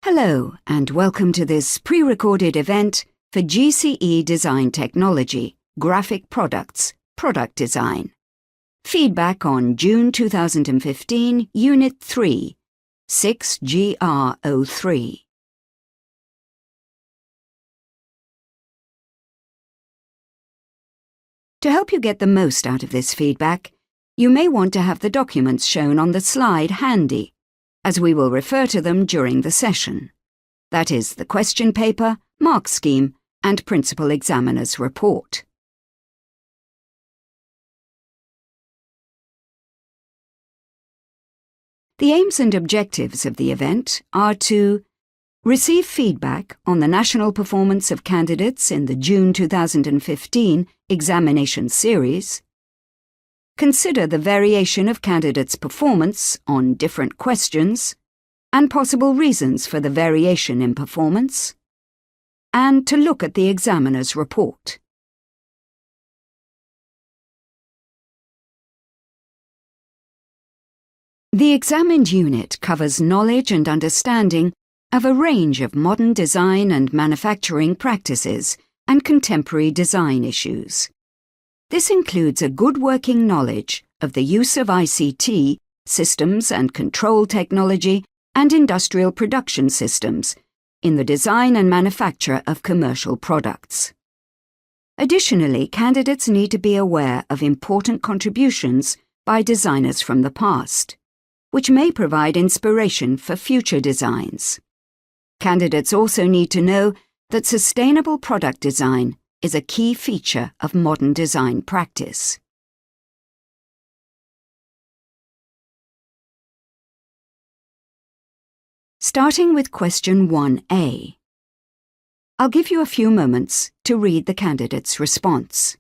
Hello, and welcome to this pre-recorded event for GCE Design Technology, Graphic Products, Product Design. Feedback on June 2015, Unit 3, 6GR03. To help you get the most out of this feedback, you may want to have the documents shown on the slide handy, as we will refer to them during the session. That is, the question paper, mark scheme, and principal examiner's report. The aims and objectives of the event are to receive feedback on the national performance of candidates in the June 2015 examination series, consider the variation of candidates' performance on different questions and possible reasons for the variation in performance, and to look at the examiner's report. The examined unit covers knowledge and understanding of a range of modern design and manufacturing practices and contemporary design issues. This includes a good working knowledge of the use of ICT, systems and control technology, and industrial production systems in the design and manufacture of commercial products. Additionally, candidates need to be aware of important contributions by designers from the past, which may provide inspiration for future designs. Candidates also need to know that sustainable product design is a key feature of modern design practice. Starting with question 1A. I'll give you a few moments to read the candidate's response.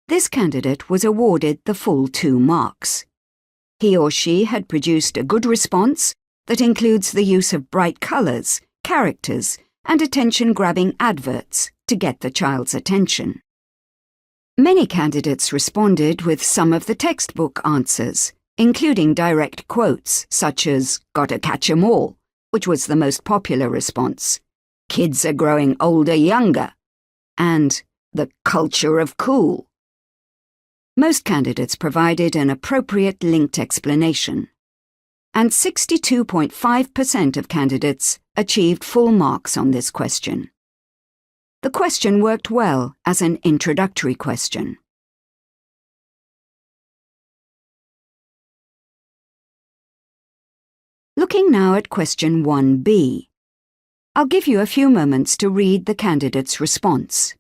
This candidate was awarded the full 2 marks. He or she had produced a good response that includes the use of bright colours, characters, and attention-grabbing adverts to get the child's attention. Many candidates responded with some of the textbook answers, including direct quotes such as "Gotta catch 'em all," which was the most popular response, "Kids are growing older younger," and "the culture of cool." Most candidates provided an appropriate linked explanation, and 62.5% of candidates achieved full marks on this question. The question worked well as an introductory question. Looking now at question 1B, I'll give you a few moments to read the candidate's response.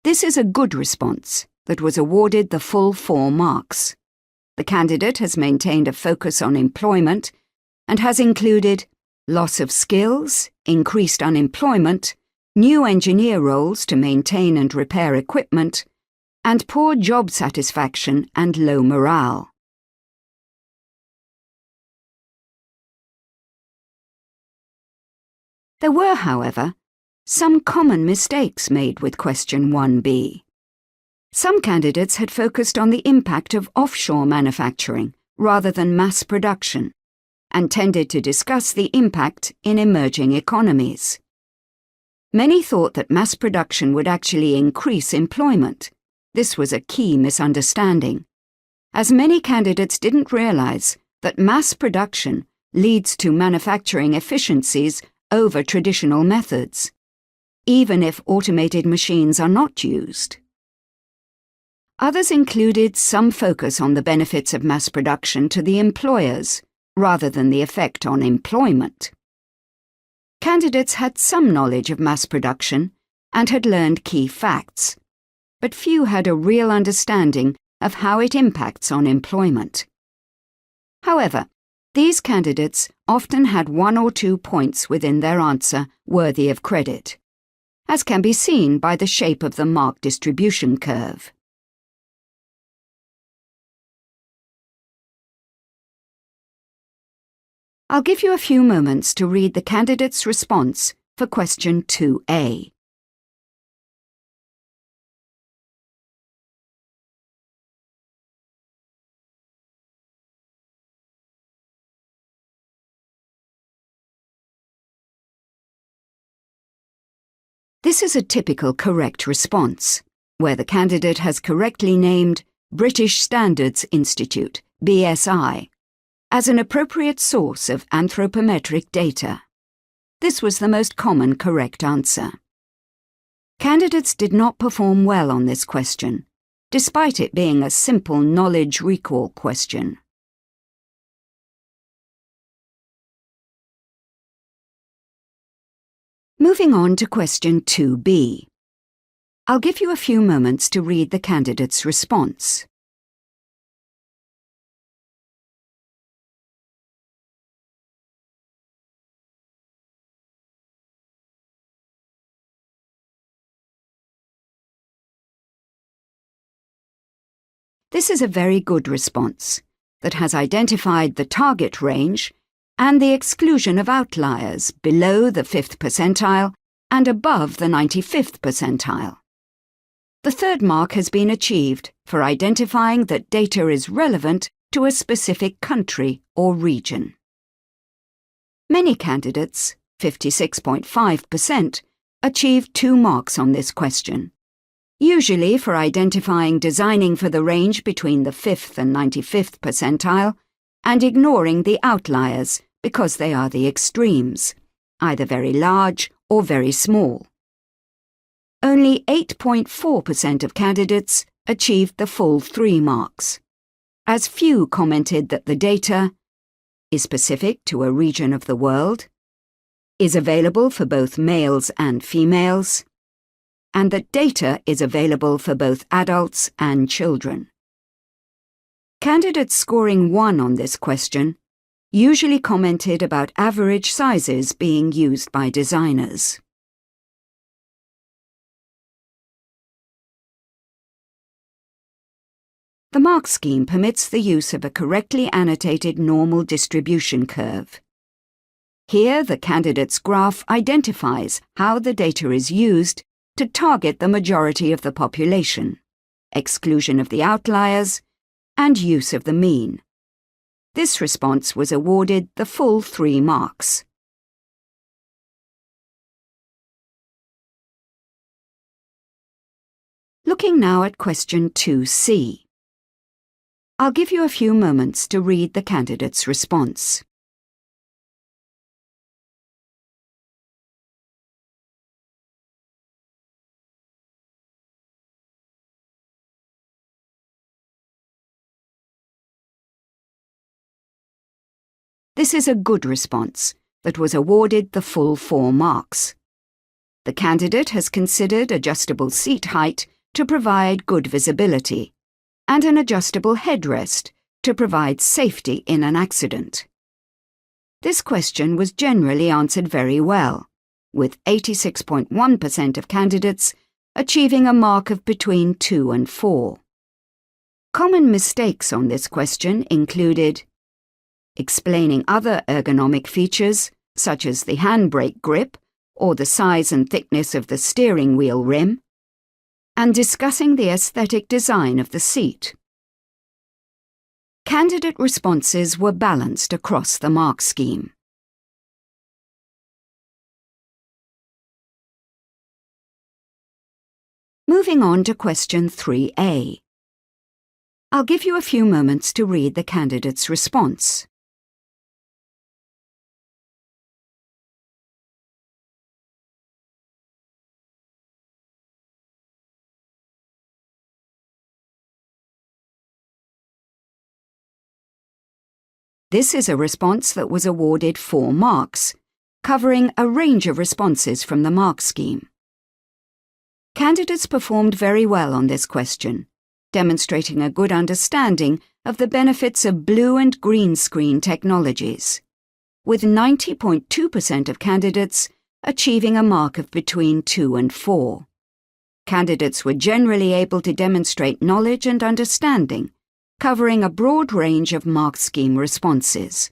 This is a good response that was awarded the full 4 marks. The candidate has maintained a focus on employment and has included loss of skills, increased unemployment, new engineer roles to maintain and repair equipment, and poor job satisfaction and low morale. There were, however, some common mistakes made with question 1B. Some candidates had focused on the impact of offshore manufacturing rather than mass production, and tended to discuss the impact in emerging economies. Many thought that mass production would actually increase employment. This was a key misunderstanding, as many candidates didn't realize that mass production leads to manufacturing efficiencies over traditional methods, even if automated machines are not used. Others included some focus on the benefits of mass production to the employers, rather than the effect on employment. Candidates had some knowledge of mass production and had learned key facts, but few had a real understanding of how it impacts on employment. However, These candidates often had 1 or 2 points within their answer worthy of credit, as can be seen by the shape of the mark distribution curve. I'll give you a few moments to read the candidate's response for question 2A. This is a typical correct response, where the candidate has correctly named British Standards Institute, BSI, as an appropriate source of anthropometric data. This was the most common correct answer. Candidates did not perform well on this question, despite it being a simple knowledge recall question. Moving on to question 2B. I'll give you a few moments to read the candidate's response. This is a very good response that has identified the target range and the exclusion of outliers below the 5th percentile and above the 95th percentile. The third mark has been achieved for identifying that data is relevant to a specific country or region. Many candidates, 56.5%, achieved 2 marks on this question, usually for identifying designing for the range between the 5th and 95th percentile and ignoring the outliers because they are the extremes, either very large or very small. Only 8.4% of candidates achieved the full 3 marks, as few commented that the data is specific to a region of the world, is available for both males and females, and that data is available for both adults and children. Candidates scoring 1 on this question usually commented about average sizes being used by designers. The mark scheme permits the use of a correctly annotated normal distribution curve. Here, the candidate's graph identifies how the data is used to target the majority of the population, exclusion of the outliers, and use of the mean. This response was awarded the full 3 marks. Looking now at question 2C. I'll give you a few moments to read the candidate's response. This is a good response that was awarded the full 4 marks. The candidate has considered adjustable seat height to provide good visibility, and an adjustable headrest to provide safety in an accident. This question was generally answered very well, with 86.1% of candidates achieving a mark of between 2 and 4. Common mistakes on this question included explaining other ergonomic features, such as the handbrake grip or the size and thickness of the steering wheel rim, and discussing the aesthetic design of the seat. Candidate responses were balanced across the mark scheme. Moving on to question 3A. I'll give you a few moments to read the candidate's response. This is a response that was awarded 4 marks, covering a range of responses from the mark scheme. Candidates performed very well on this question, demonstrating a good understanding of the benefits of blue and green screen technologies, with 90.2% of candidates achieving a mark of between 2 and 4. Candidates were generally able to demonstrate knowledge and understanding, covering a broad range of mark scheme responses.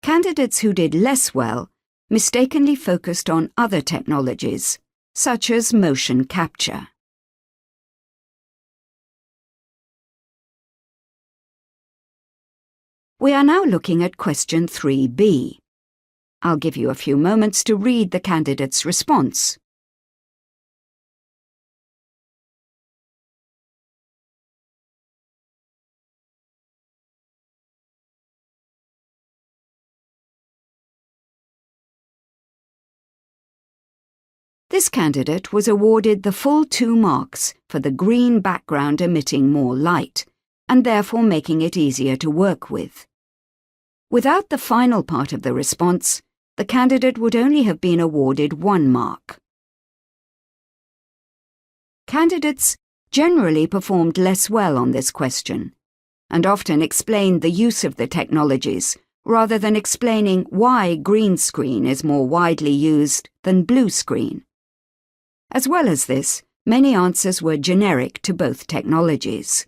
Candidates who did less well mistakenly focused on other technologies, such as motion capture. We are now looking at question 3B. I'll give you a few moments to read the candidate's response. This candidate was awarded the full 2 marks for the green background emitting more light, and therefore making it easier to work with. Without the final part of the response, the candidate would only have been awarded 1 mark. Candidates generally performed less well on this question, and often explained the use of the technologies rather than explaining why green screen is more widely used than blue screen. As well as this, many answers were generic to both technologies.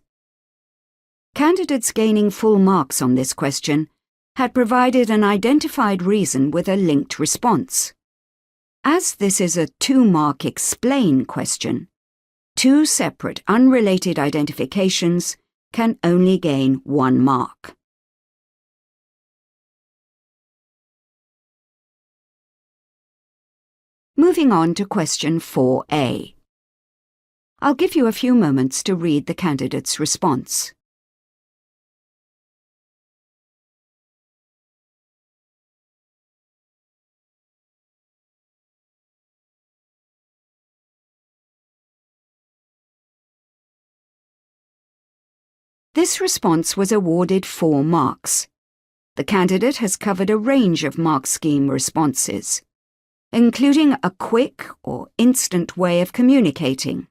Candidates gaining full marks on this question had provided an identified reason with a linked response. As this is a 2-mark explain question, 2 separate unrelated identifications can only gain 1 mark. Moving on to question 4A. I'll give you a few moments to read the candidate's response. This response was awarded 4 marks. The candidate has covered a range of mark scheme responses, including a quick or instant way of communicating,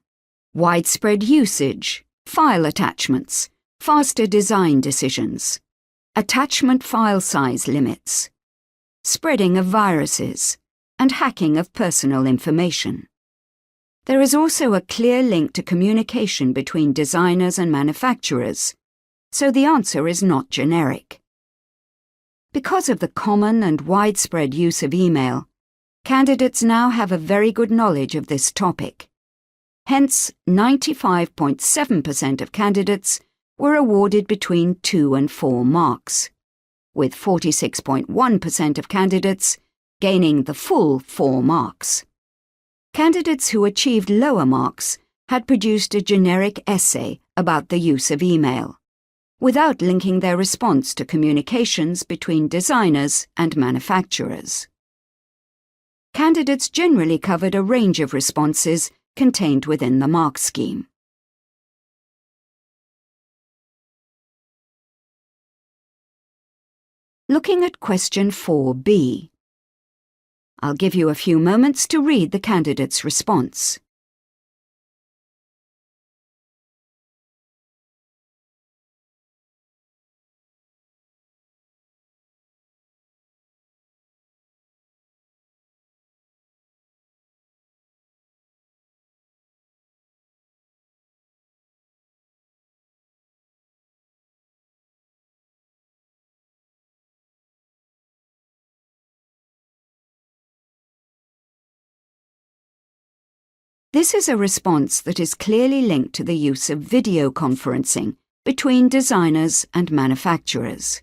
widespread usage, file attachments, faster design decisions, attachment file size limits, spreading of viruses, and hacking of personal information. There is also a clear link to communication between designers and manufacturers, so the answer is not generic. Because of the common and widespread use of email, candidates now have a very good knowledge of this topic. Hence, 95.7% of candidates were awarded between 2 and 4 marks, with 46.1% of candidates gaining the full 4 marks. Candidates who achieved lower marks had produced a generic essay about the use of email, without linking their response to communications between designers and manufacturers. Candidates generally covered a range of responses contained within the mark scheme. Looking at question 4B. I'll give you a few moments to read the candidate's response. This is a response that is clearly linked to the use of video conferencing between designers and manufacturers.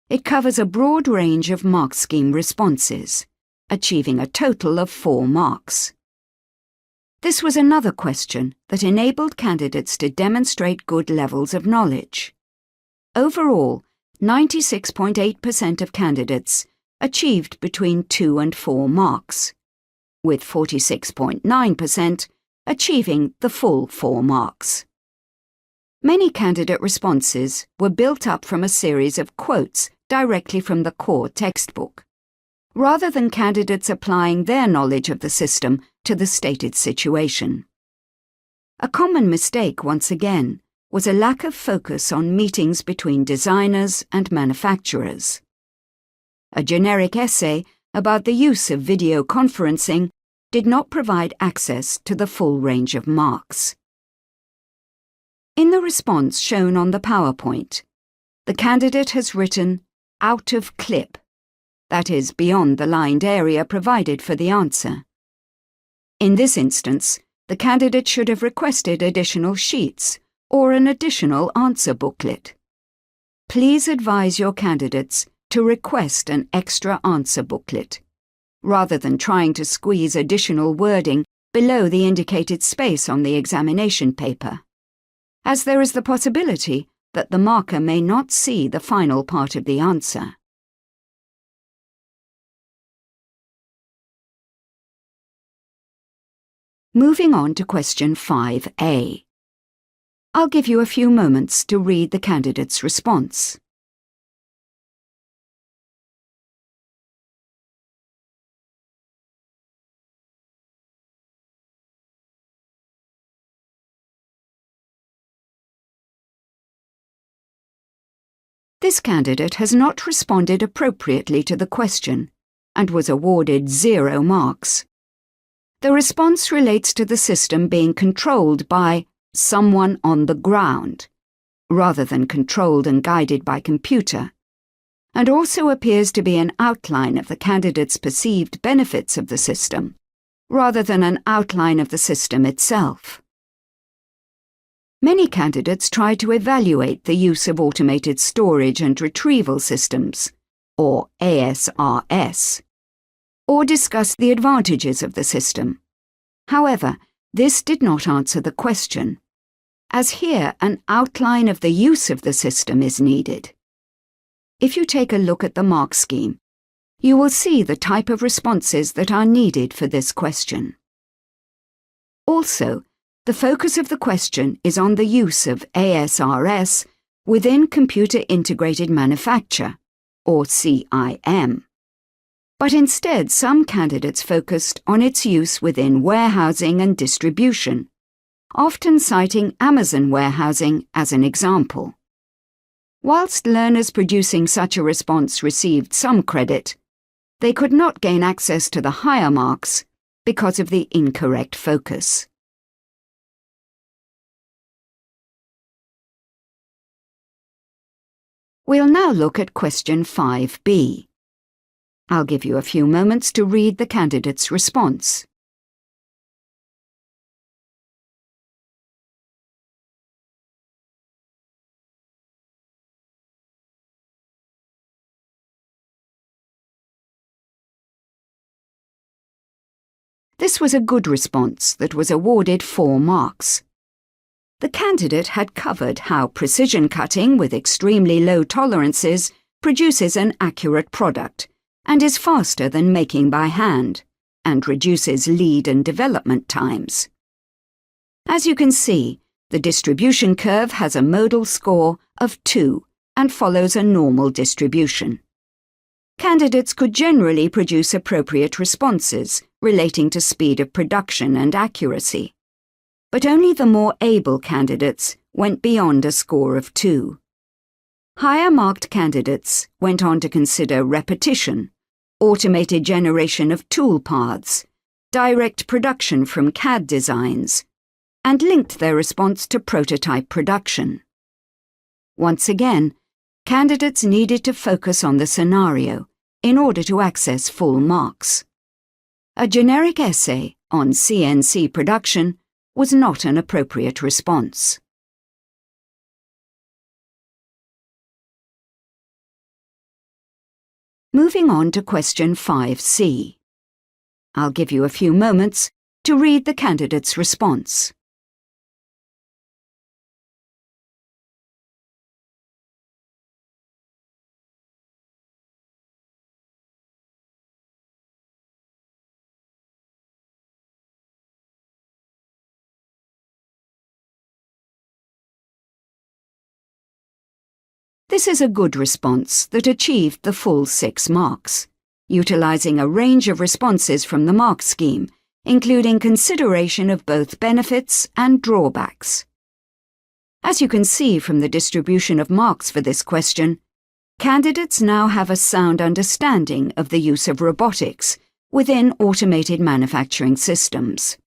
It covers a broad range of mark scheme responses, achieving a total of 4 marks. This was another question that enabled candidates to demonstrate good levels of knowledge. Overall, 96.8% of candidates achieved between 2 and 4 marks, with 46.9% achieving the full 4 marks. Many candidate responses were built up from a series of quotes directly from the core textbook, rather than candidates applying their knowledge of the system to the stated situation. A common mistake, once again, was a lack of focus on meetings between designers and manufacturers. A generic essay about the use of video conferencing did not provide access to the full range of marks. In the response shown on the PowerPoint, the candidate has written out of clip, that is, beyond the lined area provided for the answer. In this instance, the candidate should have requested additional sheets or an additional answer booklet. Please advise your candidates to request an extra answer booklet, rather than trying to squeeze additional wording below the indicated space on the examination paper, as there is the possibility that the marker may not see the final part of the answer. Moving on to question 5A. I'll give you a few moments to read the candidate's response. This candidate has not responded appropriately to the question and was awarded 0 marks. The response relates to the system being controlled by someone on the ground, rather than controlled and guided by computer, and also appears to be an outline of the candidate's perceived benefits of the system, rather than an outline of the system itself. Many candidates try to evaluate the use of automated storage and retrieval systems, or ASRS, or discuss the advantages of the system. However, this did not answer the question, as here an outline of the use of the system is needed. If you take a look at the mark scheme, you will see the type of responses that are needed for this question. Also, the focus of the question is on the use of ASRS within Computer Integrated Manufacture, or CIM. But instead, some candidates focused on its use within warehousing and distribution, often citing Amazon warehousing as an example. Whilst learners producing such a response received some credit, they could not gain access to the higher marks because of the incorrect focus. We'll now look at question 5B. I'll give you a few moments to read the candidate's response. This was a good response that was awarded 4 marks. The candidate had covered how precision cutting with extremely low tolerances produces an accurate product and is faster than making by hand, and reduces lead and development times. As you can see, the distribution curve has a modal score of 2 and follows a normal distribution. Candidates could generally produce appropriate responses relating to speed of production and accuracy, but only the more able candidates went beyond a score of 2. Higher-marked candidates went on to consider repetition, automated generation of tool paths, direct production from CAD designs, and linked their response to prototype production. Once again, candidates needed to focus on the scenario in order to access full marks. A generic essay on CNC production was not an appropriate response. Moving on to question 5C. I'll give you a few moments to read the candidate's response. This is a good response that achieved the full 6 marks, utilizing a range of responses from the mark scheme, including consideration of both benefits and drawbacks. As you can see from the distribution of marks for this question, candidates now have a sound understanding of the use of robotics within automated manufacturing systems.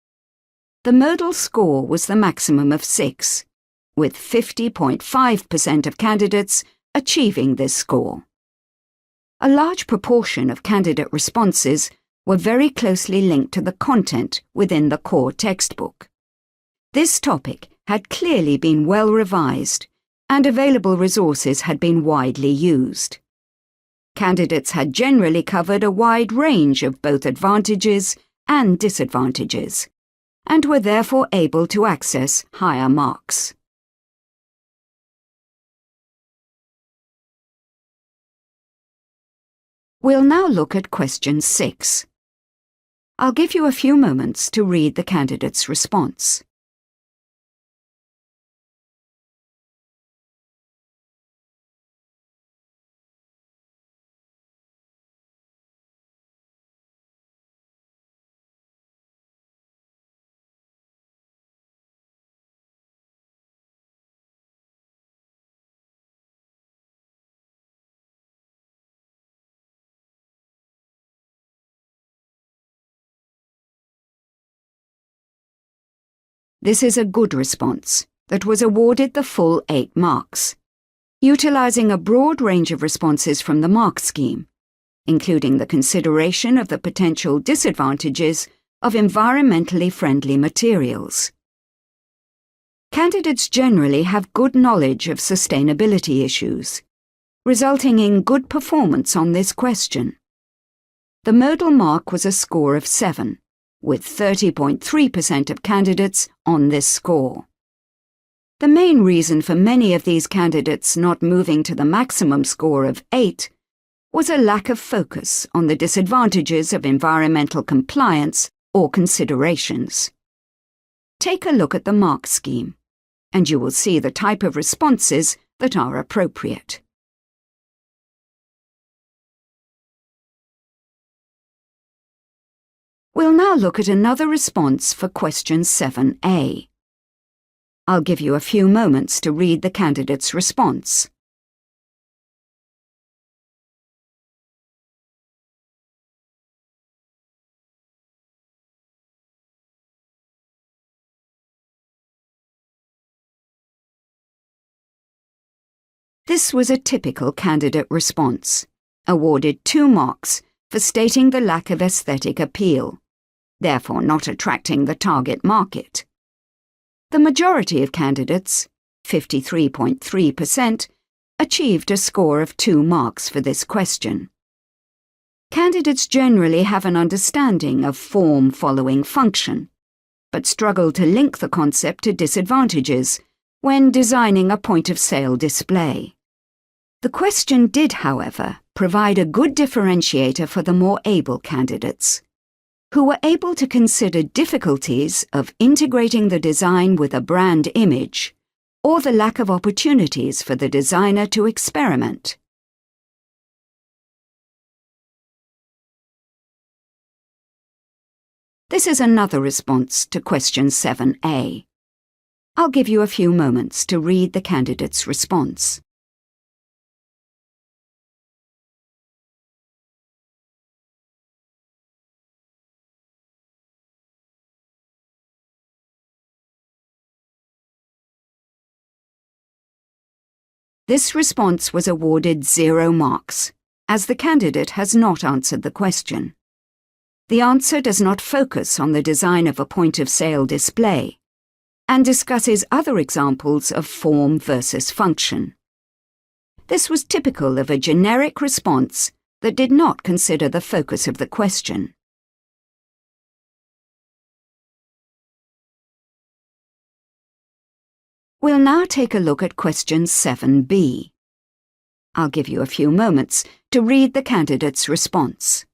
The modal score was the maximum of 6, with 50.5% of candidates achieving this score. A large proportion of candidate responses were very closely linked to the content within the core textbook. This topic had clearly been well revised, and available resources had been widely used. Candidates had generally covered a wide range of both advantages and disadvantages, and were therefore able to access higher marks. We'll now look at question 6. I'll give you a few moments to read the candidate's response. This is a good response that was awarded the full 8 marks, utilizing a broad range of responses from the mark scheme, including the consideration of the potential disadvantages of environmentally friendly materials. Candidates generally have good knowledge of sustainability issues, resulting in good performance on this question. The modal mark was a score of 7, with 30.3% of candidates on this score. The main reason for many of these candidates not moving to the maximum score of 8 was a lack of focus on the disadvantages of environmental compliance or considerations. Take a look at the mark scheme, and you will see the type of responses that are appropriate. We'll now look at another response for question 7a. I'll give you a few moments to read the candidate's response. This was a typical candidate response, awarded 2 marks for stating the lack of aesthetic appeal, therefore not attracting the target market. The majority of candidates, 53.3%, achieved a score of 2 marks for this question. Candidates generally have an understanding of form following function, but struggle to link the concept to disadvantages when designing a point-of-sale display. The question did, however, provide a good differentiator for the more able candidates, who were able to consider difficulties of integrating the design with a brand image, or the lack of opportunities for the designer to experiment. This is another response to question 7a. I'll give you a few moments to read the candidate's response. This response was awarded 0 marks, as the candidate has not answered the question. The answer does not focus on the design of a point-of-sale display, and discusses other examples of form versus function. This was typical of a generic response that did not consider the focus of the question. We'll now take a look at question 7b. I'll give you a few moments to read the candidate's response.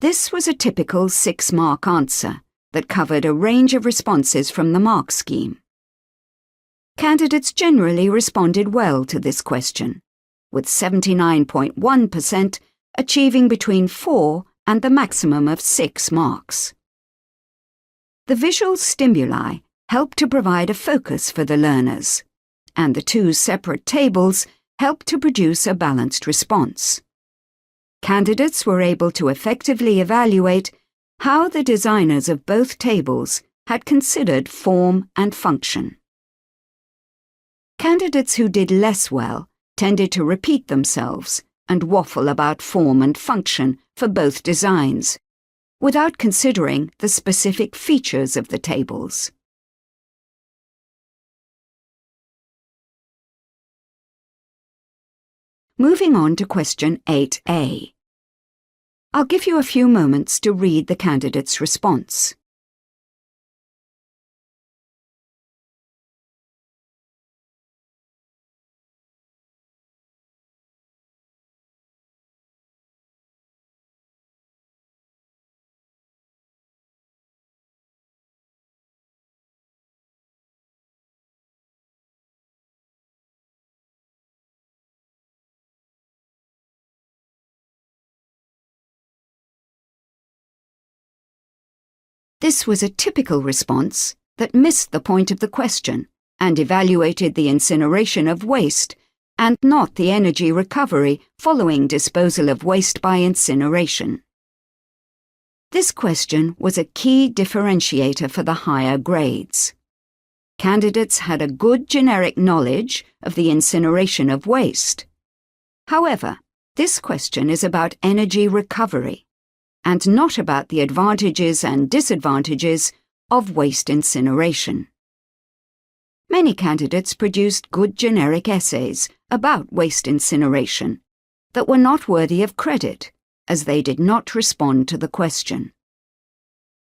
This was a typical 6-mark answer that covered a range of responses from the mark scheme. Candidates generally responded well to this question, with 79.1% achieving between 4 and the maximum of 6 marks. The visual stimuli helped to provide a focus for the learners, and the 2 separate tables helped to produce a balanced response. Candidates were able to effectively evaluate how the designers of both tables had considered form and function. Candidates who did less well tended to repeat themselves and waffle about form and function for both designs, without considering the specific features of the tables. Moving on to question 8A. I'll give you a few moments to read the candidate's response. This was a typical response that missed the point of the question and evaluated the incineration of waste and not the energy recovery following disposal of waste by incineration. This question was a key differentiator for the higher grades. Candidates had a good generic knowledge of the incineration of waste. However, this question is about energy recovery, and not about the advantages and disadvantages of waste incineration. Many candidates produced good generic essays about waste incineration that were not worthy of credit, as they did not respond to the question.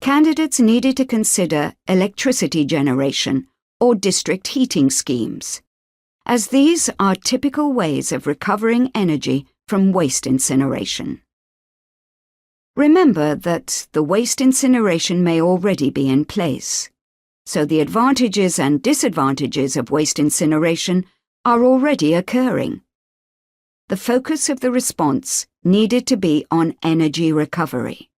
Candidates needed to consider electricity generation or district heating schemes, as these are typical ways of recovering energy from waste incineration. Remember that the waste incineration may already be in place, so the advantages and disadvantages of waste incineration are already occurring. The focus of the response needed to be on energy recovery.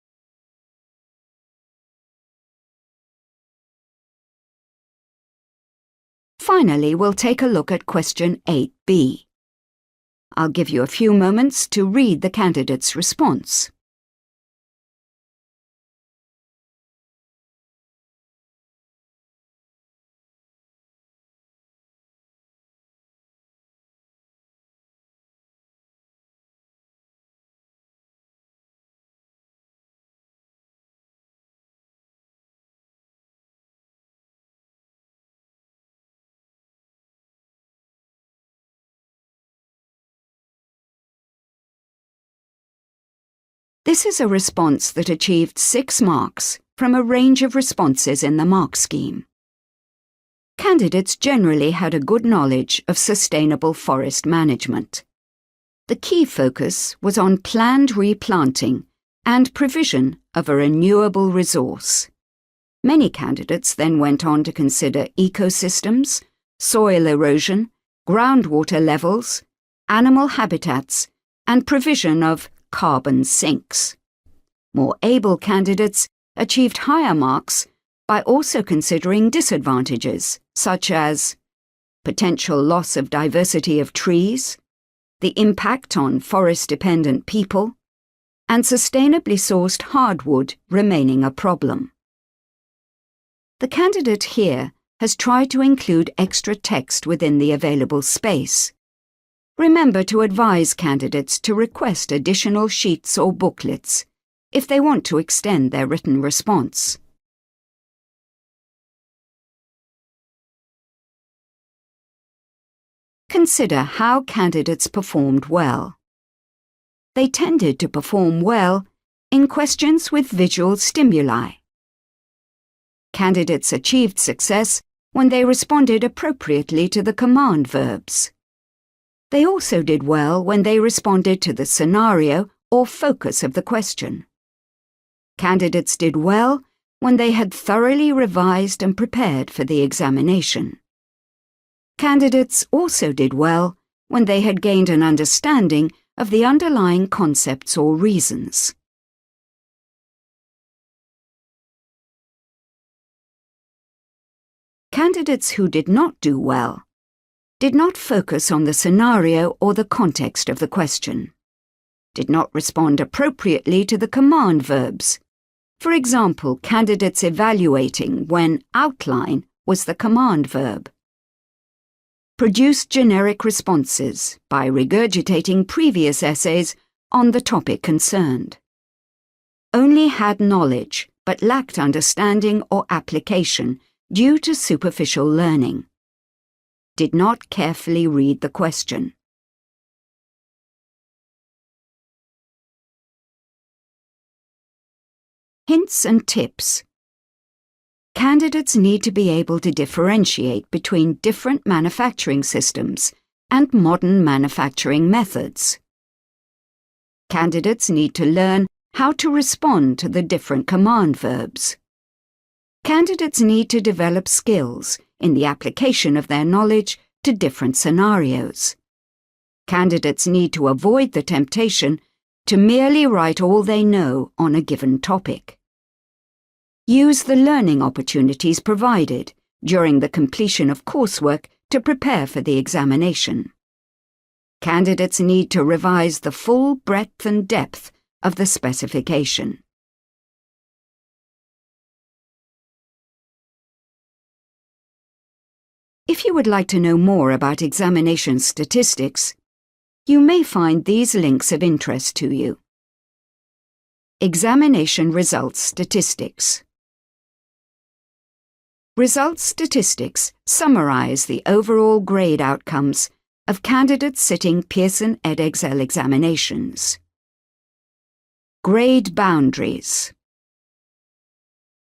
Finally, we'll take a look at question 8B. I'll give you a few moments to read the candidate's response. This is a response that achieved 6 marks from a range of responses in the mark scheme. Candidates generally had a good knowledge of sustainable forest management. The key focus was on planned replanting and provision of a renewable resource. Many candidates then went on to consider ecosystems, soil erosion, groundwater levels, animal habitats, and provision of carbon sinks. More able candidates achieved higher marks by also considering disadvantages, such as potential loss of diversity of trees, the impact on forest-dependent people, and sustainably sourced hardwood remaining a problem. The candidate here has tried to include extra text within the available space. Remember to advise candidates to request additional sheets or booklets if they want to extend their written response. Consider how candidates performed well. They tended to perform well in questions with visual stimuli. Candidates achieved success when they responded appropriately to the command verbs. They also did well when they responded to the scenario or focus of the question. Candidates did well when they had thoroughly revised and prepared for the examination. Candidates also did well when they had gained an understanding of the underlying concepts or reasons. Candidates who did not do well did not focus on the scenario or the context of the question, did not respond appropriately to the command verbs. For example, candidates evaluating when outline was the command verb. Produced generic responses by regurgitating previous essays on the topic concerned. Only had knowledge but lacked understanding or application due to superficial learning. Did not carefully read the question. Hints and tips. Candidates need to be able to differentiate between different manufacturing systems and modern manufacturing methods. Candidates need to learn how to respond to the different command verbs. Candidates need to develop skills in the application of their knowledge to different scenarios. Candidates need to avoid the temptation to merely write all they know on a given topic. Use the learning opportunities provided during the completion of coursework to prepare for the examination. Candidates need to revise the full breadth and depth of the specification. If you would like to know more about examination statistics, you may find these links of interest to you. Examination Results Statistics. Results statistics summarize the overall grade outcomes of candidates sitting Pearson Edexcel examinations. Grade boundaries.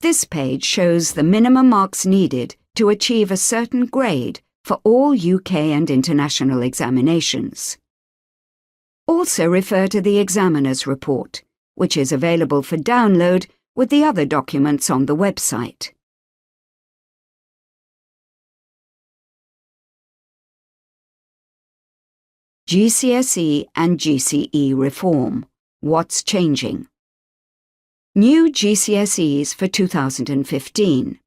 This page shows the minimum marks needed to achieve a certain grade for all UK and international examinations. Also refer to the examiner's report, which is available for download with the other documents on the website. GCSE and GCE reform. What's changing? New GCSEs for 2015.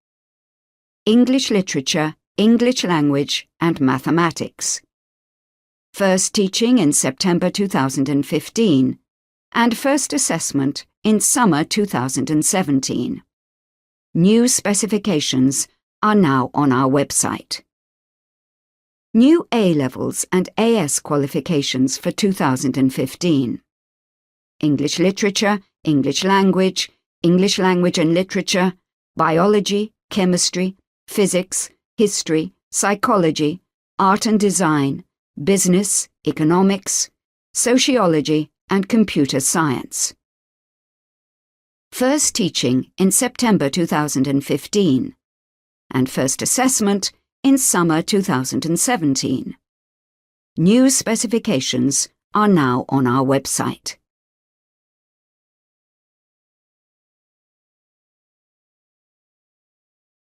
English Literature, English Language and Mathematics. First teaching in September 2015 and first assessment in summer 2017. New specifications are now on our website. New A-levels and AS qualifications for 2015. English Literature, English Language and Literature, Biology, Chemistry, Physics, History, Psychology, Art and Design, Business, Economics, Sociology and Computer Science. First teaching in September 2015 and first assessment in summer 2017. New specifications are now on our website.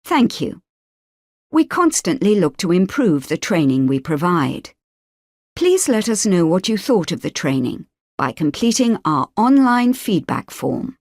Thank you. We constantly look to improve the training we provide. Please let us know what you thought of the training by completing our online feedback form.